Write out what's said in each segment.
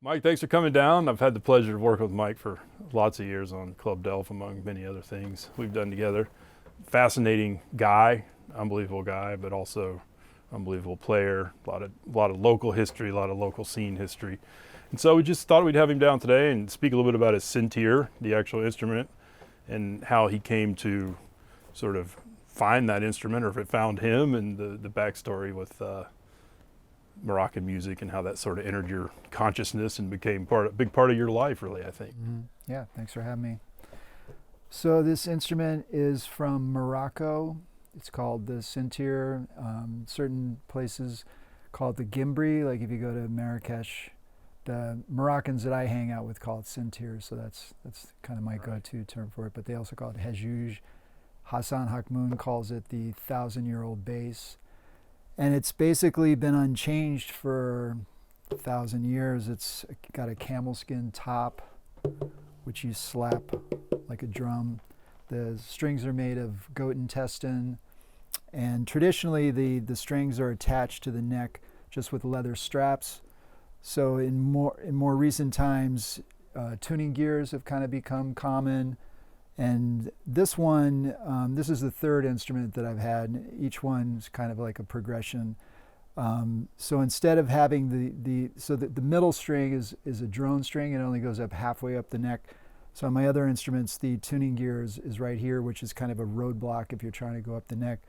Mike, thanks for coming down. I've had the pleasure of working with Mike for lots of years on Club Delph, among many other things we've done together. Fascinating guy, unbelievable guy, but also unbelievable player. A lot of local history, a lot of local scene history. And so we just thought we'd have him down today and speak a little bit about his Sintir, the actual instrument, and how he came to sort of find that instrument, or if it found him, and the backstory with Moroccan music and how that sort of entered your consciousness and became a big part of your life, really, I think. Mm-hmm. Yeah, thanks for having me. So this instrument is from Morocco. It's called the Sintir. Certain places call it the Gimbri. Like if you go to Marrakesh, the Moroccans that I hang out with call it Sintir. So that's kind of my go-to term for it. But they also call it Hejouj. Hassan Hakmoun calls it the 1,000-year-old bass. And it's basically been unchanged for 1,000 years. It's got a camel skin top, which you slap like a drum. The strings are made of goat intestine, and traditionally the strings are attached to the neck just with leather straps. So in more recent times, tuning gears have kind of become common. And this one, this is the third instrument that I've had. Each one's kind of like a progression. So instead of having the middle string is a drone string. It only goes up halfway up the neck. So on my other instruments, the tuning gear is right here, which is kind of a roadblock if you're trying to go up the neck.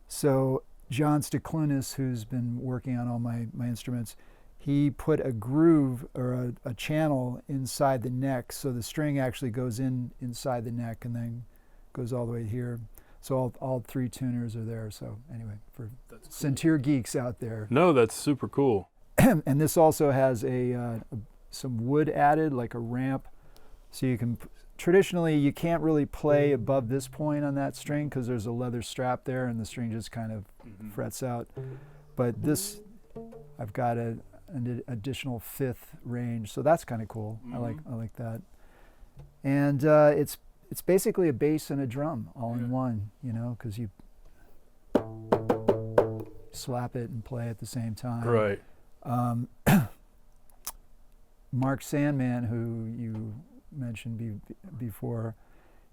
So John Stiklunis, who's been working on all my instruments, he put a groove or a channel inside the neck, so the string actually goes inside the neck and then goes all the way here. So all three tuners are there. So anyway, for Sintir geeks out there. No, that's super cool. And this also has some wood added, like a ramp. So you can, traditionally you can't really play above this point on that string because there's a leather strap there and the string just kind of frets out. But this, I've got an additional fifth range, so that's kind of cool. I like that. And it's basically a bass and a drum all in one, because you slap it and play at the same time. Right. Mark Sandman, who you mentioned before,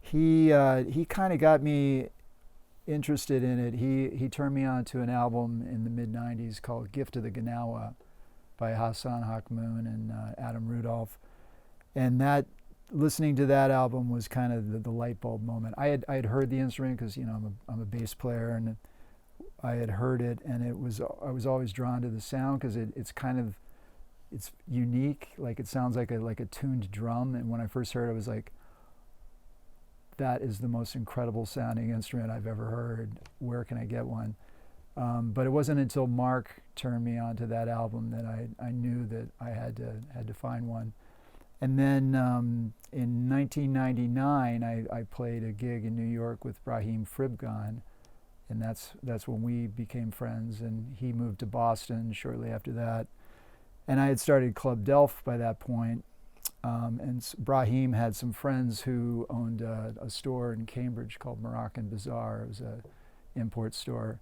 he kind of got me interested in it. He turned me on to an album in the mid-90s called Gift of the Gnawa by Hassan Hakmoun and Adam Rudolph. And listening to that album was kind of the light bulb moment. I had heard the instrument because I'm a bass player, and I had heard it, and I was always drawn to the sound because it's unique. Like it sounds like a tuned drum. And when I first heard it, I was like, that is the most incredible sounding instrument I've ever heard. Where can I get one? But it wasn't until Mark turned me on to that album that I knew that I had to find one. And then in 1999, I played a gig in New York with Brahim Fribgane, and that's when we became friends. And he moved to Boston shortly after that, and I had started Club Delph by that point. And Brahim had some friends who owned a store in Cambridge called Moroccan Bazaar. It was an import store.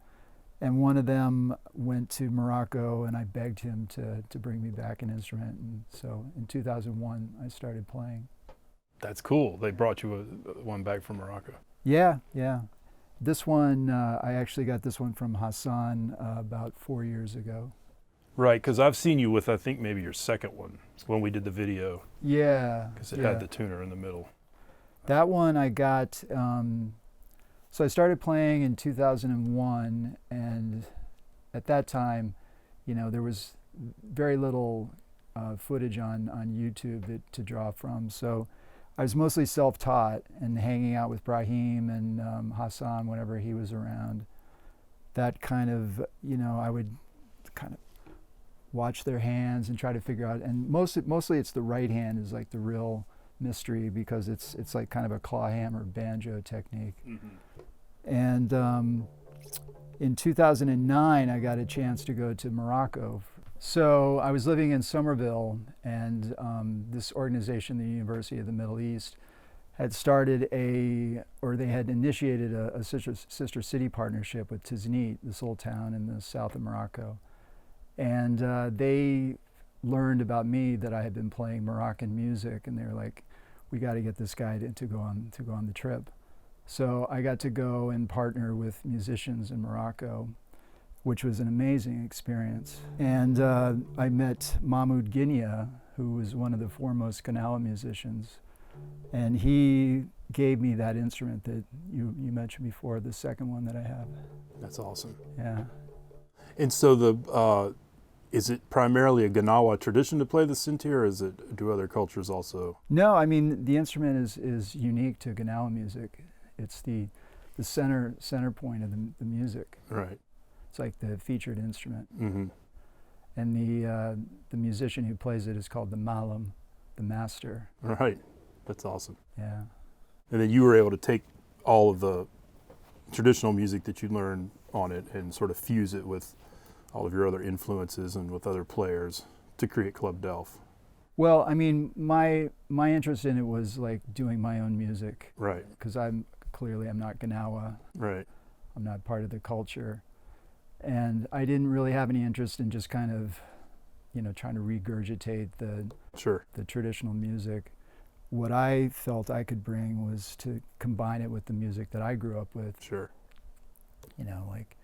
And one of them went to Morocco, and I begged him to bring me back an instrument. And so in 2001, I started playing. That's cool. They brought you one back from Morocco. Yeah. This one, I actually got this one from Hassan about 4 years ago. Right, because I've seen you with, I think, maybe your second one when we did the video. Yeah. Because it had the tuner in the middle. That one I got... So I started playing in 2001, and at that time, there was very little footage on YouTube to draw from. So I was mostly self-taught and hanging out with Brahim and Hassan whenever he was around. That kind of, I would kind of watch their hands and try to figure out. And mostly it's the right hand is like the real mystery because it's like kind of a claw hammer banjo technique. And in 2009, I got a chance to go to Morocco. So I was living in Somerville, and this organization, the University of the Middle East, had started they had initiated a sister city partnership with Tiznit, this little town in the south of Morocco. And they learned about me that I had been playing Moroccan music, and they were like, we got to get this guy to go on the trip. So I got to go and partner with musicians in Morocco, which was an amazing experience. And I met Mahmoud Guinea, who was one of the foremost Ganawa musicians, and he gave me that instrument that you mentioned before, the second one that I have. That's awesome. Yeah. And so is it primarily a Ganawa tradition to play the Sintir, or do other cultures also? No, I mean, the instrument is unique to Ganawa music. It's the center point of the music. Right. It's like the featured instrument. Mm-hmm. And the musician who plays it is called the malam, the master. Right. That's awesome. Yeah. And then you were able to take all of the traditional music that you learned on it and sort of fuse it with all of your other influences and with other players to create Club Delph. Well, I mean, my interest in it was like doing my own music. Right. Because I'm not Ganawa. Right. I'm not part of the culture. And I didn't really have any interest in just kind of, trying to regurgitate the traditional music. What I felt I could bring was to combine it with the music that I grew up with. Sure. Like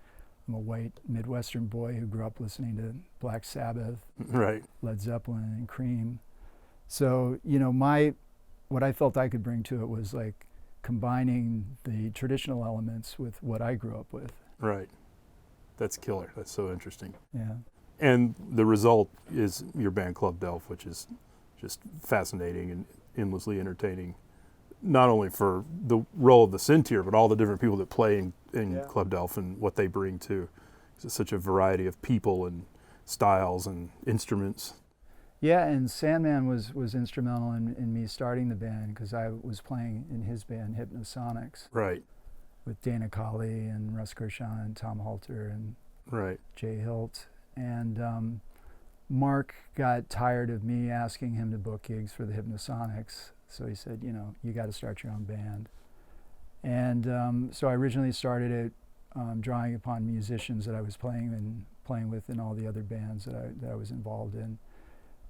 I'm a white Midwestern boy who grew up listening to Black Sabbath, right, Led Zeppelin, and Cream. So, what I felt I could bring to it was like combining the traditional elements with what I grew up with. Right. That's killer. That's so interesting. Yeah. And the result is your band Club Delph, which is just fascinating and endlessly entertaining, not only for the role of the Sintir, but all the different people that play in Club Delph and what they bring to. It's such a variety of people and styles and instruments. Yeah, and Sandman was instrumental in me starting the band, because I was playing in his band, Hypnosonics. Right. With Dana Colley and Russ Gershon and Tom Halter and right. Jay Hilt. And Mark got tired of me asking him to book gigs for the Hypnosonics, so he said, you got to start your own band. And so I originally started it drawing upon musicians that I was playing with in all the other bands that I was involved in.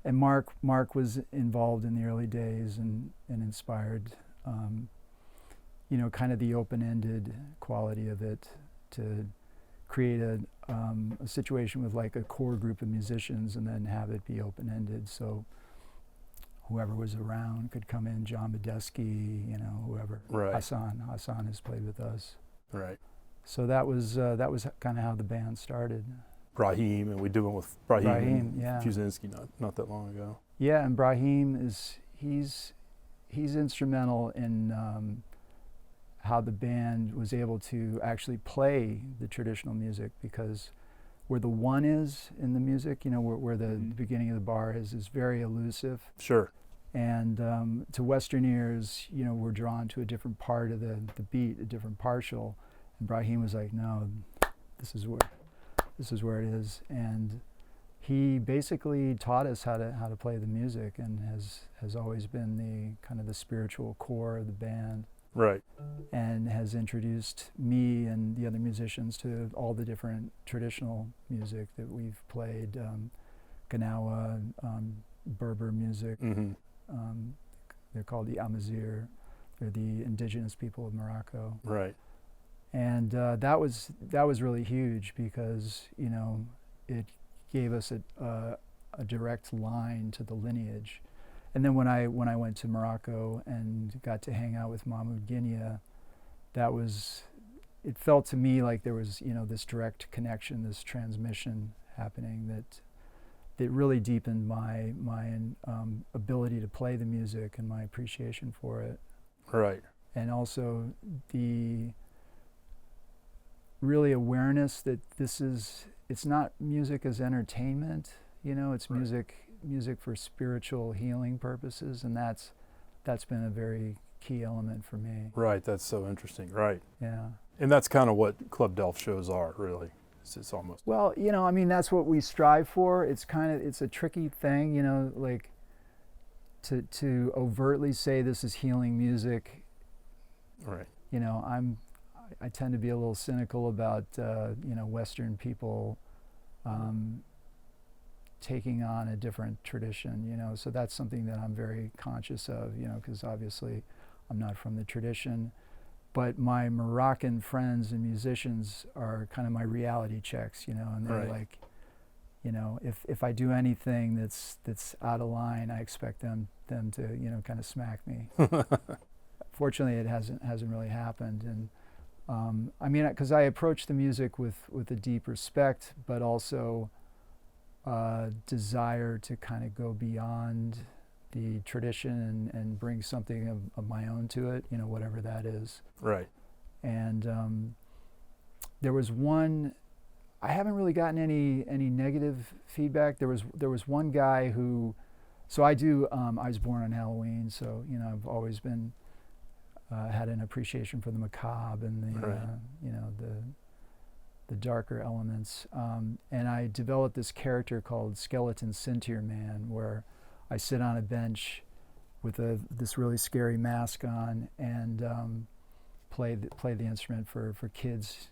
And Mark was involved in the early days and inspired, kind of the open-ended quality of it, to create a situation with like a core group of musicians and then have it be open-ended, so whoever was around could come in, John Medeski, whoever. Right. Hassan has played with us. Right. So that was kind of how the band started. Brahim, and we did one with Brahim yeah. Fribgane not that long ago. Yeah, and Brahim he's instrumental in how the band was able to actually play the traditional music, because where the one is in the music, where the beginning of the bar is very elusive. Sure. And to Western ears, we're drawn to a different part of the beat, a different partial. And Brahim was like, no, this is where it is. And he basically taught us how to play the music, and has always been the kind of the spiritual core of the band. Right. And has introduced me and the other musicians to all the different traditional music that we've played, Ganawa, Berber music. Mm-hmm. They're called the Amazigh. They're the indigenous people of Morocco. Right. And that was really huge, because it gave us a direct line to the lineage. And then when I went to Morocco and got to hang out with Mahmoud Guinea, it felt to me like there was this direct connection, this transmission happening that really deepened my ability to play the music and my appreciation for it. Right. And also the really awareness that it's not music as entertainment, it's right. music for spiritual healing purposes, and that's been a very key element for me. Right, that's so interesting. Right. Yeah. And that's kind of what Club Delph shows are, really. It's almost. Well, that's what we strive for. It's a tricky thing, like to overtly say this is healing music. Right. I tend to be a little cynical about Western people taking on a different tradition, you know. So that's something that I'm very conscious of, you know, because obviously I'm not from the tradition. But my Moroccan friends and musicians are kind of my reality checks, you know, and they're Right. like, you know, if I do anything that's out of line, I expect them to, you know, kind of smack me. Fortunately, it hasn't really happened, and I mean, because I approach the music with a deep respect, but also desire to kind of go beyond the tradition and bring something of my own to it, you know, whatever that is. Right. And there was one. I haven't really gotten any negative feedback. There was one guy who. So I do. I was born on Halloween, so you know I've always been had an appreciation for the macabre and the Right. you know the darker elements. And I developed this character called Skeleton Sintir Man, where I sit on a bench with this really scary mask on and play the instrument for kids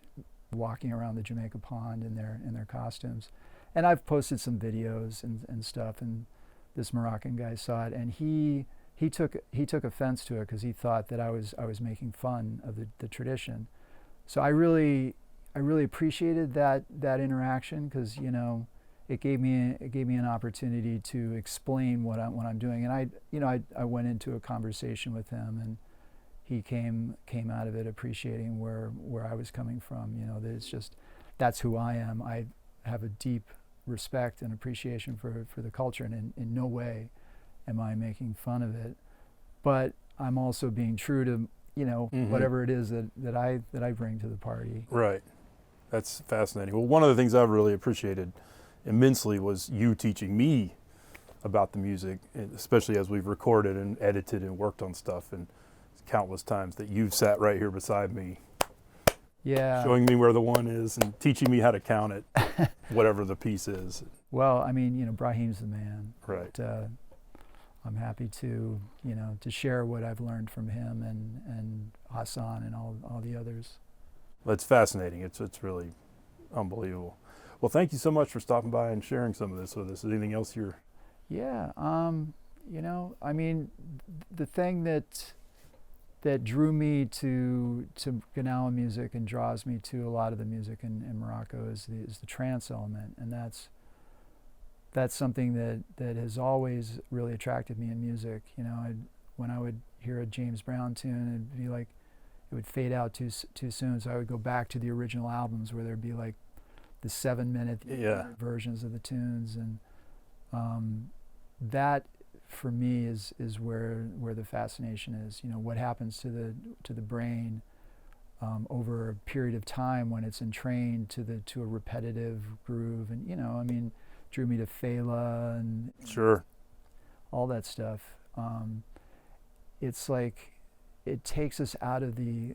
walking around the Jamaica Pond in their costumes. And I've posted some videos and stuff, and this Moroccan guy saw it, and he took offense to it because he thought that I was making fun of the tradition. So I really appreciated that interaction, because you know it gave me an opportunity to explain what I'm doing, and I went into a conversation with him, and he came out of it appreciating where I was coming from. You know, that it's just that's who I am. I have a deep respect and appreciation for the culture, and in no way am I making fun of it, but I'm also being true to, you know, whatever it is that I bring to the party. Right. That's fascinating. Well, one of the things I've really appreciated immensely was you teaching me about the music, especially as we've recorded and edited and worked on stuff, and countless times that you've sat right here beside me, Yeah. showing me where the one is and teaching me how to count it, whatever the piece is. Well, I mean, you know, Brahim's the man. Right. But, I'm happy to, you know, to share what I've learned from him and Hassan and all the others. Well, it's fascinating. It's really unbelievable. Well, thank you so much for stopping by and sharing some of this with us. Is there anything else you're... Yeah, you know, I mean, the thing that drew me to Ganawa music and draws me to a lot of the music in Morocco is the trance element, and that's something that has always really attracted me in music. You know, when I would hear a James Brown tune, it'd be like it would fade out too soon, so I would go back to the original albums where there'd be like the 7-minute versions of the tunes, and that for me is where the fascination is. You know, what happens to the brain over a period of time when it's entrained to a repetitive groove, and you know, I mean, drew me to Fela and Sure. all that stuff. It's like it takes us out of the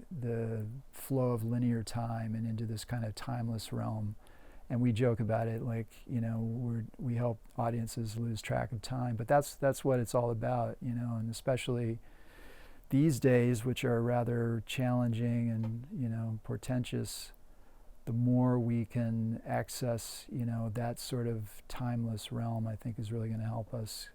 flow of linear time and into this kind of timeless realm. And we joke about it, like, you know, we help audiences lose track of time, but that's what it's all about, you know. And especially these days, which are rather challenging and, you know, portentous, the more we can access, you know, that sort of timeless realm, I think is really going to help us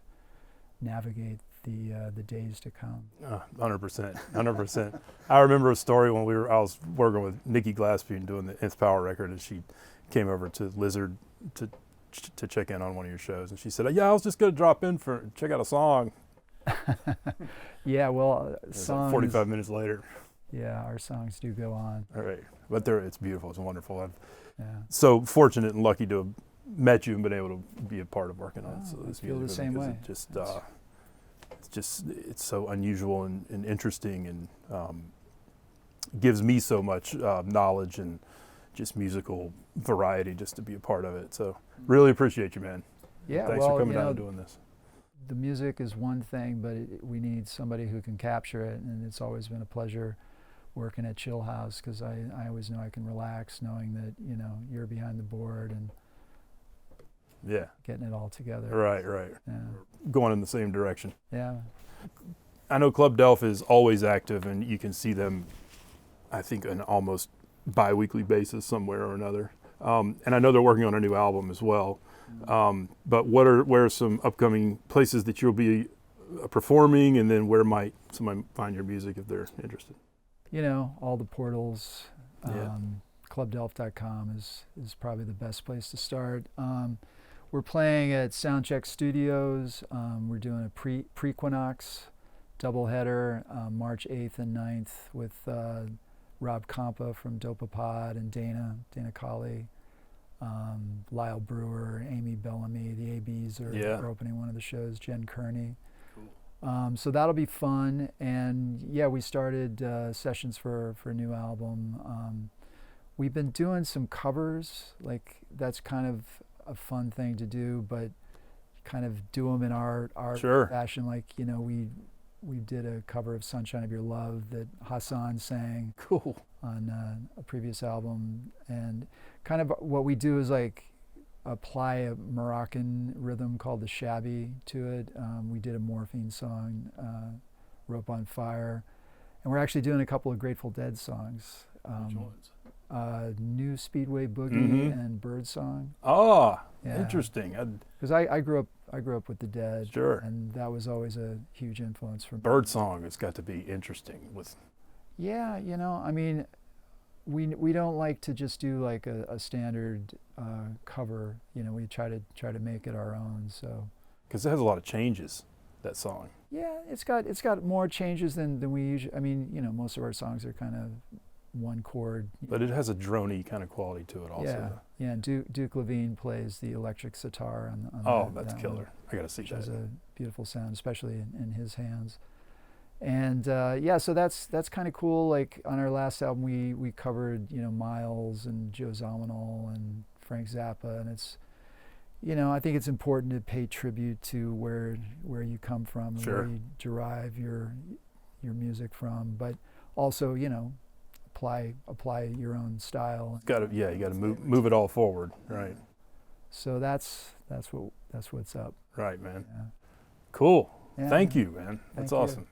navigate the days to come. 100%, 100%. I remember a story when I was working with Nikki Glaspie and doing the Nth Power record, and she came over to Lizard to check in on one of your shows, and she said, "Yeah, I was just going to drop in for check out a song." Yeah, well, songs. Like 45 minutes later. Yeah, our songs do go on. All right, but it's beautiful. It's wonderful. I'm Yeah. so fortunate and lucky to have met you and been able to be a part of working on Oh, so I this feel music the same because way. it's so unusual and interesting, and gives me so much knowledge and just musical variety just to be a part of it. So really appreciate you, man. Yeah, Thanks well, for coming you down know, and doing this. the music is one thing, but we need somebody who can capture it, and it's always been a pleasure working at Chillhouse, because I always know I can relax knowing that, you know, you're behind the board and Yeah. getting it all together. Right. Yeah. Going in the same direction. Yeah. I know Club Delph is always active, and you can see them, I think, on almost bi-weekly basis somewhere or another. And I know they're working on a new album as well. But where are some upcoming places that you'll be performing, and then where might somebody find your music if they're interested? You know, all the portals. Yeah. Clubdelf.com is probably the best place to start. We're playing at Soundcheck Studios. We're doing a pre-Equinox doubleheader, March 8th and 9th with Rob Compa from Dopapod and Dana Colley, Lyle Brewer, Amy Bellamy. The ABs are opening one of the shows, Jen Kearney. So that'll be fun. And yeah, we started sessions for a new album. We've been doing some covers, like that's kind of a fun thing to do, but kind of do them in our fashion. Like, you know, we did a cover of Sunshine of Your Love that Hassan sang on a previous album. And kind of what we do is like apply a Moroccan rhythm called the shabby to it. We did a Morphine song, Rope on Fire. And we're actually doing a couple of Grateful Dead songs. Which ones? New Speedway Boogie and Bird Song. Oh, interesting. Because I grew up with the Dead, Sure. and that was always a huge influence for me. Bird Song has got to be interesting with. Yeah, you know, I mean, we don't like to just do like a standard cover. You know, we try to make it our own. So. Because it has a lot of changes, that song. Yeah, it's got more changes than we usually. I mean, you know, most of our songs are kind of one chord. But it has a droney kind of quality to it also. Yeah. And Duke Levine plays the electric sitar on that's that killer. one, I got to see which that. has a beautiful sound, especially in his hands. And yeah, so that's kind of cool. Like on our last album, we covered, you know, Miles and Joe Zawinul and Frank Zappa, and it's, you know, I think it's important to pay tribute to where you come from and where you derive your music from, but also, you know, apply your own style. You got to move it all forward, right? So that's what's up. Right, man. Yeah. Cool. Yeah, Thank you, man. That's awesome.